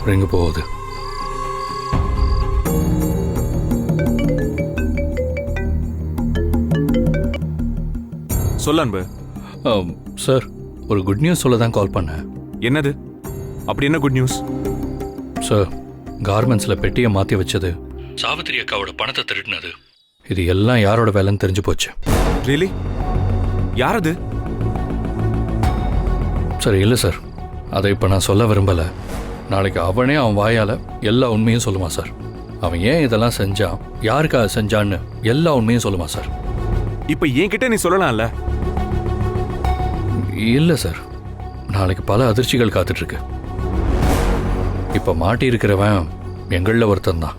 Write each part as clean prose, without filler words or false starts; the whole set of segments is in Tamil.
ரிங்கு போகுது. சொல்ல அன்பு. சார், ஒரு குட் நியூஸ் சொல்ல தான் கால் பண்ணேன். என்னது? அப்படி என்ன குட் நியூஸ்? சார், கார்மெண்ட்ஸில் பெட்டியை மாற்றி வச்சது, சாவித்திரி அக்காவோட பணத்தை திருடினது, இது எல்லாம் யாரோட வேலைன்னு தெரிஞ்சு போச்சு. ரியலி? யார் அது? சார், இல்லை சார், அதை இப்போ நான் சொல்ல விரும்பலை. நாளைக்கு அவனே அவன் வாயால் எல்லா உண்மையும் சொல்லுவான் சார். அவன் ஏன் இதெல்லாம் செஞ்சான், யாருக்காக செஞ்சான்னு எல்லா உண்மையும் சொல்லுவான் சார். இப்போ என்கிட்ட நீ சொல்லலாம்ல? இல்லை சார், நாளைக்கு பல அதிர்ச்சிகள் காத்துட்ருக்கு. இப்போ மாட்டி இருக்கிறவன் எங்களில் ஒருத்தன் தான்.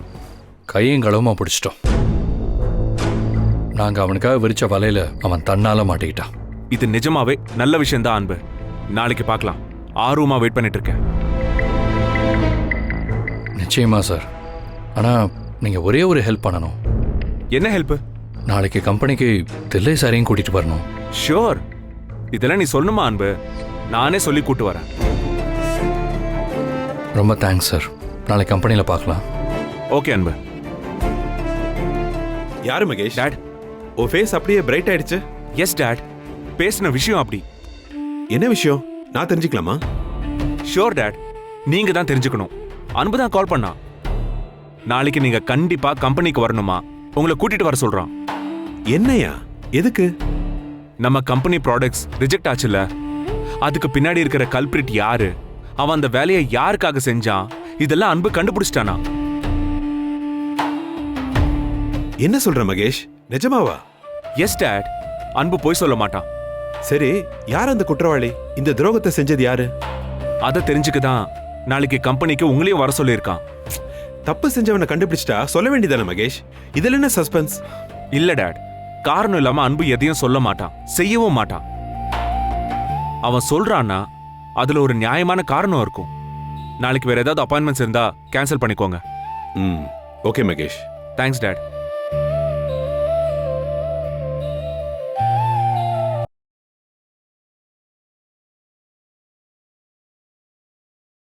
கையும் களவுமா பிடிச்சிட்டோம். நாங்கள் அவனுக்காக விரிச்ச வலையில் அவன் தன்னால் மாட்டிக்கிட்டான். இது நிஜமாவே நல்ல விஷயம்தான் அன்பு. நாளைக்கு பார்க்கலாம். ஆர்வமாக வெயிட் பண்ணிட்டு இருக்கேன். நிச்சயமா சார். ஆனால் நீங்கள் ஒரே ஒரு ஹெல்ப் பண்ணணும். என்ன ஹெல்ப்? நாளைக்கு கம்பெனிக்கு தில்லை சாரையும் கூட்டிகிட்டு வரணும். ஷியோர். இதெல்லாம் நீ சொல்லணுமா அன்பு? நானே சொல்லி கூட்டு வரேன். ரொம்ப தேங்க்ஸ் சார். நாளைக்கு கம்பெனியில் பார்க்கலாம். ஓகே அன்பு. யாரு மகேஷ்? டாட். உன் ஃபேஸ் அப்படியே பிரைட் ஆயிடுச்சு. Yes dad. பேசின விஷயம் அப்படி. என்ன விஷயம்? நான் தெரிஞ்சுக்கலாமா? Sure dad. நீங்க தான் தெரிஞ்சுக்கணும். அன்பு தான் கால் பண்ணா. நாளைக்கு நீங்க கண்டிப்பா கம்பெனிக்கு வரணுமா, உங்களை கூட்டிட்டு வர சொல்றான். என்னையா? எதுக்கு? நம்ம கம்பெனி ப்ராடக்ட்ஸ் ரிஜெக்ட் ஆச்சுல்ல, அதுக்கு பின்னாடி இருக்கிற கல்பிரிட் யாரு, அவன் அந்த வேலையை யாருக்காக செஞ்சான், இதெல்லாம் அன்பு கண்டுபிடிச்சிட்டானா. என்ன சொல்ற மகேஷ்? நிஜமாவா? Yes dad. அன்பு போய் சொல்ல மாட்டான். சரி, யார் அந்த குற்றவாளி? இந்த துரோகத்தை செஞ்சது யாரு? அதை தெரிஞ்சுக்கதான் நாளைக்கு கம்பெனிக்கு உங்களையும் வர சொல்லியிருக்கான். தப்பு செஞ்சவனை கண்டுபிடிச்சிட்டா சொல்ல வேண்டியதானே மகேஷ்? இதுல என்ன சஸ்பென்ஸ்? இல்ல டாட், காரணம் இல்லாம அன்பு எதையும் சொல்ல மாட்டான், செய்யவும் மாட்டான். அவன் சொல்றான்னா அதுல ஒரு நியாயமான காரணம் இருக்கும். நாளைக்கு வேற ஏதாவது அப்பாயின்மெண்ட்ஸ் இருந்தா கேன்சல் பண்ணிக்கோங்க. ஓகே மகேஷ். Thanks dot.